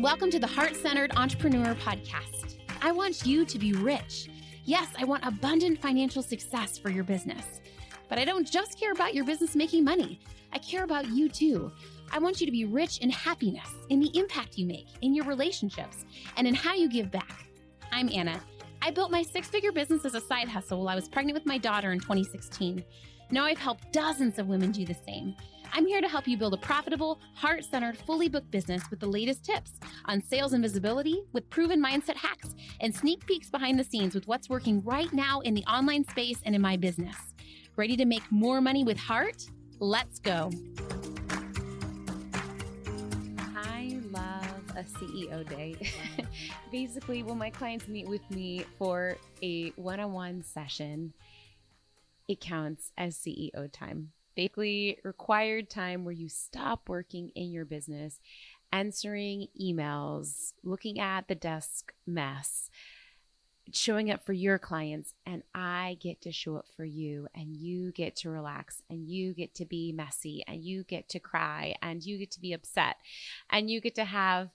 Welcome to the Heart-Centered Entrepreneur Podcast. I want you to be rich. Yes, I want abundant financial success for your business. But I don't just care about your business making money. I care about you too. I want you to be rich in happiness, in the impact you make, in your relationships, and in how you give back. I'm Anna. I built my six-figure business as a side hustle while I was pregnant with my daughter in 2016. Now I've helped dozens of women do the same. I'm here to help you build a profitable, heart-centered, fully booked business with the latest tips on sales and visibility, with proven mindset hacks, and sneak peeks behind the scenes with what's working right now in the online space and in my business. Ready to make more money with heart? Let's go. I love a CEO day. Basically, when my clients meet with me for a one-on-one session, it counts as CEO time. Basically, required time where you stop working in your business, answering emails, looking at the desk mess, showing up for your clients, and I get to show up for you, and you get to relax, and you get to be messy, and you get to cry, and you get to be upset, and you get to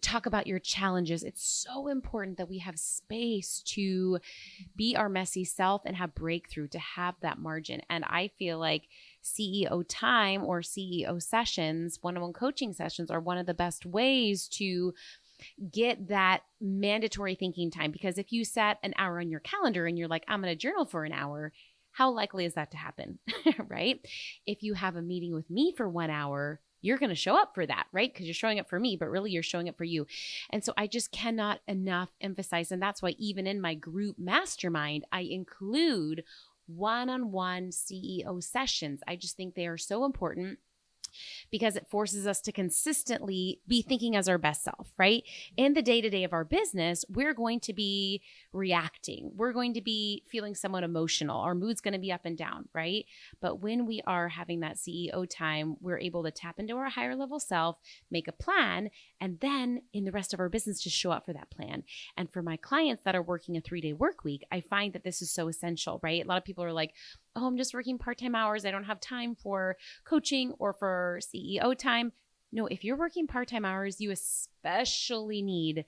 talk about your challenges. It's so important that we have space to be our messy self and have breakthrough, to have that margin. And I feel like CEO time or CEO sessions, one-on-one coaching sessions, are one of the best ways to get that mandatory thinking time. Because if you set an hour on your calendar and you're like, I'm going to journal for an hour, how likely is that to happen, right? If you have a meeting with me for 1 hour, you're going to show up for that, right? Because you're showing up for me, but really you're showing up for you. And so I just cannot enough emphasize, and that's why even in my group mastermind, I include one-on-one CEO sessions. I just think they are so important because it forces us to consistently be thinking as our best self, right? In the day-to-day of our business, we're going to be reacting. We're going to be feeling somewhat emotional. Our mood's going to be up and down, right? But when we are having that CEO time, we're able to tap into our higher level self, make a plan, and then in the rest of our business, just show up for that plan. And for my clients that are working a 3-day work week, I find that this is so essential, right? A lot of people are like, oh, I'm just working part-time hours. I don't have time for coaching or for CEO time. No, if you're working part-time hours, you especially need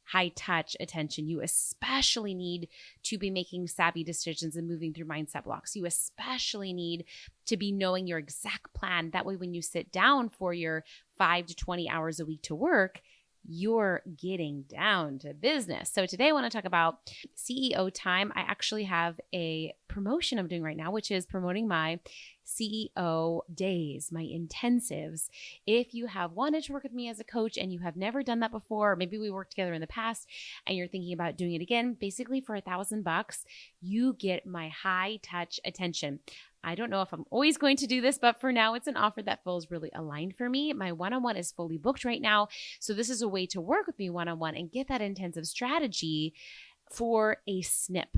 high-touch attention. You especially need to be making savvy decisions and moving through mindset blocks. You especially need to be knowing your exact plan. That way, when you sit down for your 5 to 20 hours a week to work, you're getting down to business. So today I want to talk about CEO time. I actually have a promotion I'm doing right now, which is promoting my CEO days, my intensives. If you have wanted to work with me as a coach and you have never done that before, or maybe we worked together in the past and you're thinking about doing it again, basically for $1,000, you get my high touch attention. I don't know if I'm always going to do this, but for now, it's an offer that feels really aligned for me. My one-on-one is fully booked right now. So this is a way to work with me one-on-one and get that intensive strategy for a snip.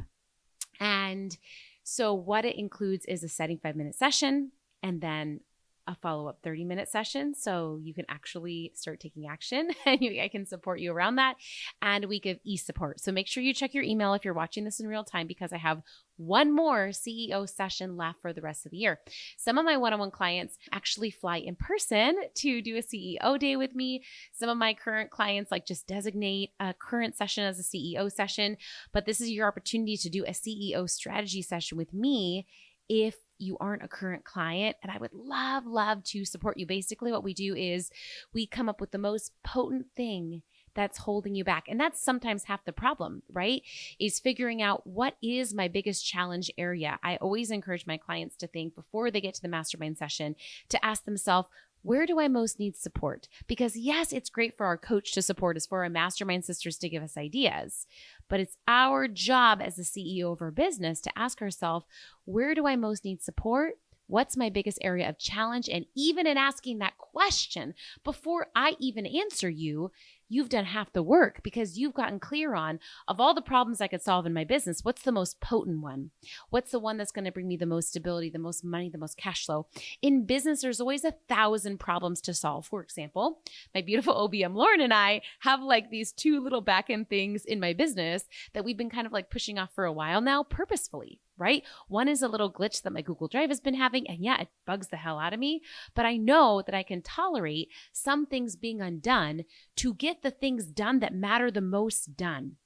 And so what it includes is a setting 5-minute session and then a follow-up 30-minute session. So you can actually start taking action and I can support you around that, and a week of e-support. So make sure you check your email if you're watching this in real time, because I have one more CEO session left for the rest of the year. Some of my one-on-one clients actually fly in person to do a CEO day with me. Some of my current clients just designate a current session as a CEO session, but this is your opportunity to do a CEO strategy session with me if you aren't a current client, and I would love to support you. Basically, what we do is we come up with the most potent thing that's holding you back. And that's sometimes half the problem, right? Is figuring out what is my biggest challenge area. I always encourage my clients to think before they get to the mastermind session, to ask themselves, where do I most need support? Because yes, it's great for our coach to support us, for our mastermind sisters to give us ideas, but it's our job as the CEO of our business to ask ourselves, where do I most need support? What's my biggest area of challenge? And even in asking that question, before I even answer you, you've done half the work, because you've gotten clear on, of all the problems I could solve in my business, what's the most potent one? What's the one that's going to bring me the most stability, the most money, the most cash flow? In business, there's always 1,000 problems to solve. For example, my beautiful OBM Lauren and I have these 2 little back-end things in my business that we've been kind of pushing off for a while now, purposefully, right? One is a little glitch that my Google Drive has been having, and yeah, it bugs the hell out of me, but I know that I can tolerate some things being undone to get the things done that matter the most done.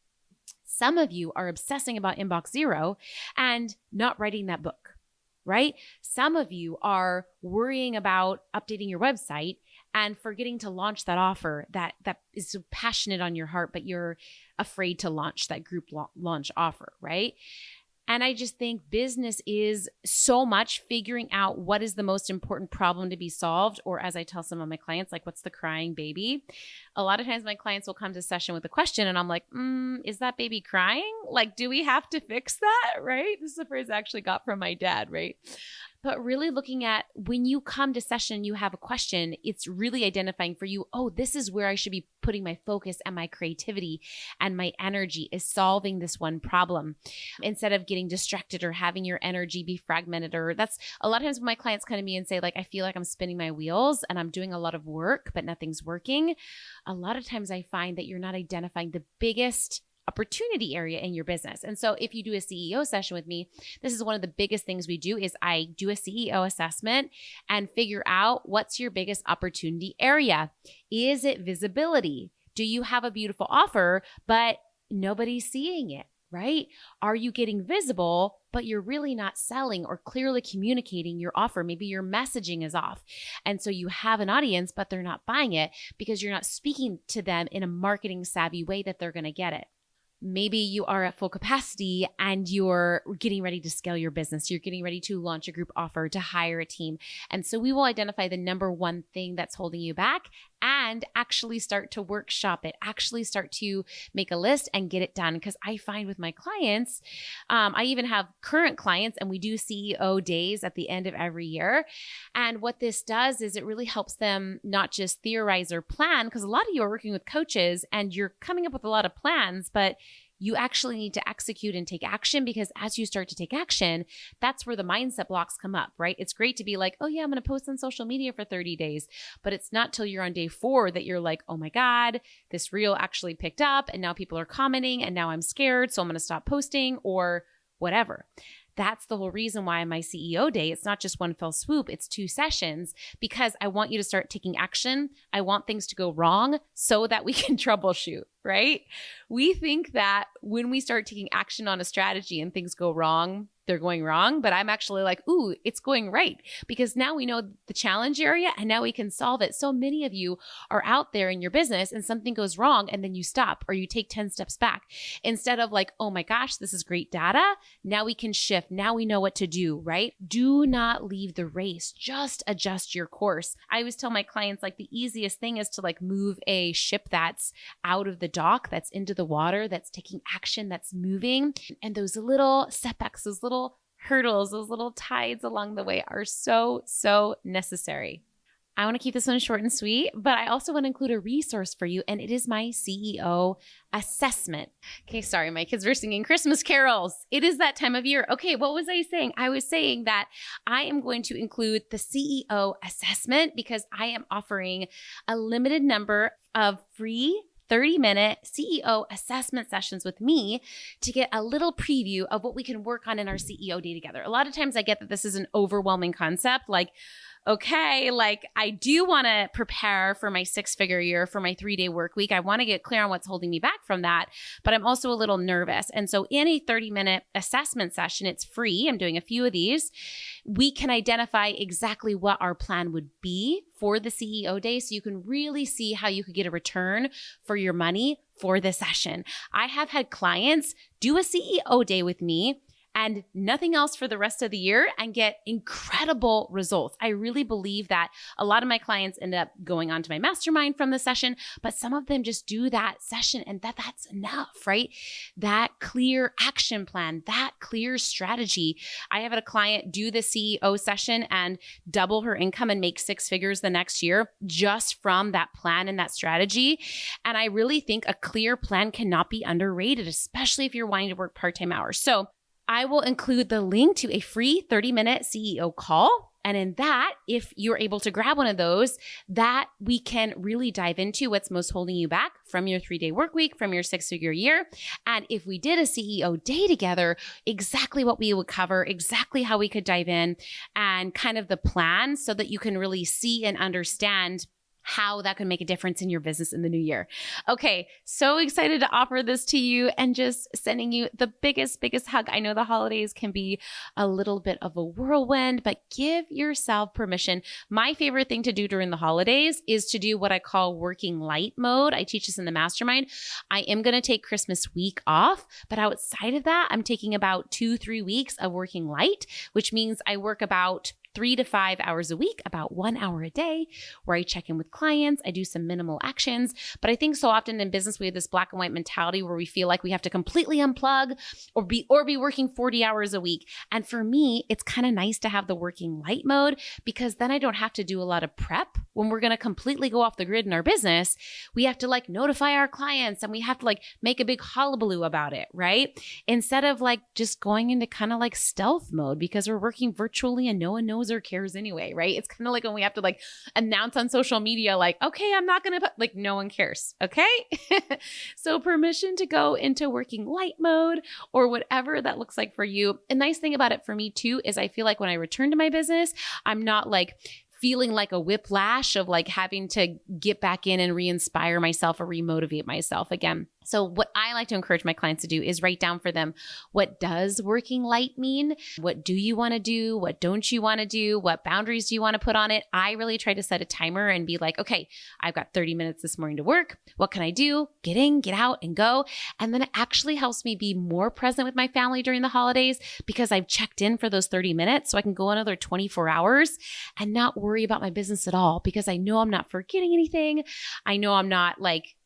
Some of you are obsessing about inbox zero and not writing that book, right? Some of you are worrying about updating your website and forgetting to launch that offer that is so passionate on your heart, but you're afraid to launch that group launch offer, right? And I just think business is so much figuring out what is the most important problem to be solved. Or as I tell some of my clients, like, what's the crying baby? A lot of times my clients will come to session with a question and I'm like, is that baby crying? Like, do we have to fix that? Right? This is the phrase I actually got from my dad, right? But really looking at when you come to session, you have a question, it's really identifying for you, oh, this is where I should be putting my focus and my creativity and my energy is solving this one problem instead of getting distracted or having your energy be fragmented. Or that's a lot of times when my clients come to me and say, like, I feel like I'm spinning my wheels and I'm doing a lot of work, but nothing's working. A lot of times I find that you're not identifying the biggest opportunity area in your business. And so if you do a CEO session with me, this is one of the biggest things we do is I do a CEO assessment and figure out what's your biggest opportunity area. Is it visibility? Do you have a beautiful offer, but nobody's seeing it, right? Are you getting visible, but you're really not selling or clearly communicating your offer? Maybe your messaging is off. And so you have an audience, but they're not buying it because you're not speaking to them in a marketing savvy way that they're going to get it. Maybe you are at full capacity and you're getting ready to scale your business. You're getting ready to launch a group offer, to hire a team. And so we will identify the number one thing that's holding you back and actually start to workshop it, actually start to make a list and get it done. Because I find with my clients, I even have current clients and we do CEO days at the end of every year. And what this does is it really helps them not just theorize or plan, because a lot of you are working with coaches and you're coming up with a lot of plans, but you actually need to execute and take action, because as you start to take action, that's where the mindset blocks come up, right? It's great to be like, oh yeah, I'm going to post on social media for 30 days. But it's not till you're on day 4 that you're like, oh my God, this reel actually picked up and now people are commenting and now I'm scared. So I'm going to stop posting or whatever. That's the whole reason why my CEO day, it's not just one fell swoop, it's 2 sessions, because I want you to start taking action. I want things to go wrong so that we can troubleshoot, right? We think that when we start taking action on a strategy and things go wrong, they're going wrong, but I'm actually like, ooh, it's going right, because now we know the challenge area and now we can solve it. So many of you are out there in your business and something goes wrong and then you stop or you take 10 steps back instead of like, oh my gosh, this is great data. Now we can shift. Now we know what to do, right? Do not leave the race. Just adjust your course. I always tell my clients, like, the easiest thing is to like move a ship that's out of the dock, that's into the water, that's taking action, that's moving. And those little setbacks, those little hurdles, those little tides along the way are so necessary. I want to keep this one short and sweet, but I also want to include a resource for you, and it is my CEO assessment. Okay, sorry, my kids were singing Christmas carols. It is that time of year. Okay, what was I saying? I was saying that I am going to include the CEO assessment because I am offering a limited number of free 30-minute CEO assessment sessions with me to get a little preview of what we can work on in our CEO day together. A lot of times I get that this is an overwhelming concept, like, okay, like I do want to prepare for my 6-figure year, for my 3-day work week. I want to get clear on what's holding me back from that, but I'm also a little nervous. And so in a 30-minute assessment session, it's free. I'm doing a few of these. We can identify exactly what our plan would be for the CEO day, so you can really see how you could get a return for your money for the session. I have had clients do a CEO day with me and nothing else for the rest of the year and get incredible results. I really believe that a lot of my clients end up going on to my mastermind from the session, but some of them just do that session and that's enough, right? That clear action plan, that clear strategy. I have had a client do the CEO session and double her income and make 6 figures the next year just from that plan and that strategy. And I really think a clear plan cannot be underrated, especially if you're wanting to work part-time hours. So I will include the link to a free 30-minute CEO call. And in that, if you're able to grab one of those, that we can really dive into what's most holding you back from your 3-day work week, from your 6-figure year. And if we did a CEO day together, exactly what we would cover, exactly how we could dive in, and kind of the plan so that you can really see and understand how that can make a difference in your business in the new year. Okay, so excited to offer this to you and just sending you the biggest hug. I know the holidays can be a little bit of a whirlwind, but give yourself permission. My favorite thing to do during the holidays is to do what I call working light mode. I teach this in the mastermind. I am going to take Christmas week off, but outside of that, I'm taking about 2-3 weeks of working light, which means I work about 3 to 5 hours a week, about 1 hour a day, where I check in with clients. I do some minimal actions. But I think so often in business, we have this black and white mentality where we feel like we have to completely unplug or be working 40 hours a week. And for me, it's kind of nice to have the working light mode, because then I don't have to do a lot of prep. When we're going to completely go off the grid in our business, we have to notify our clients and we have to make a big hullabaloo about it, right? Instead of just going into kind of stealth mode, because we're working virtually and no one knows or cares anyway, right? It's kind of like when we have to announce on social media, okay, I'm not going to put, no one cares. Okay. So permission to go into working light mode or whatever that looks like for you. A nice thing about it for me too, is I feel like when I return to my business, I'm not feeling like a whiplash of having to get back in and re-inspire myself or re-motivate myself again. So what I like to encourage my clients to do is write down for them, what does working light mean? What do you want to do? What don't you want to do? What boundaries do you want to put on it? I really try to set a timer and be like, okay, I've got 30 minutes this morning to work. What can I do? Get in, get out, and go. And then it actually helps me be more present with my family during the holidays, because I've checked in for those 30 minutes. So I can go another 24 hours and not worry about my business at all, because I know I'm not forgetting anything. I know I'm not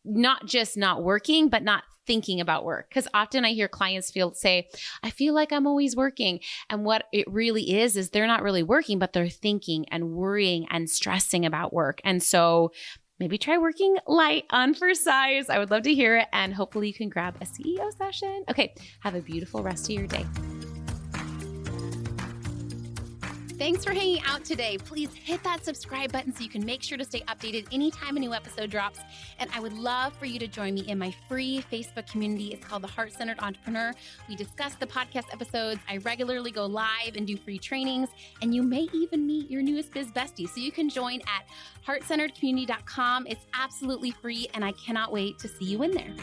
not just not working, but not thinking about work. Because often I hear clients say, I feel like I'm always working. And what it really is they're not really working, but they're thinking and worrying and stressing about work. And so maybe try working light on for size. I would love to hear it. And hopefully you can grab a CEO session. Okay, have a beautiful rest of your day. Thanks for hanging out today. Please hit that subscribe button so you can make sure to stay updated anytime a new episode drops. And I would love for you to join me in my free Facebook community. It's called The Heart-Centered Entrepreneur. We discuss the podcast episodes. I regularly go live and do free trainings. And you may even meet your newest biz bestie. So you can join at heartcenteredcommunity.com. It's absolutely free, and I cannot wait to see you in there.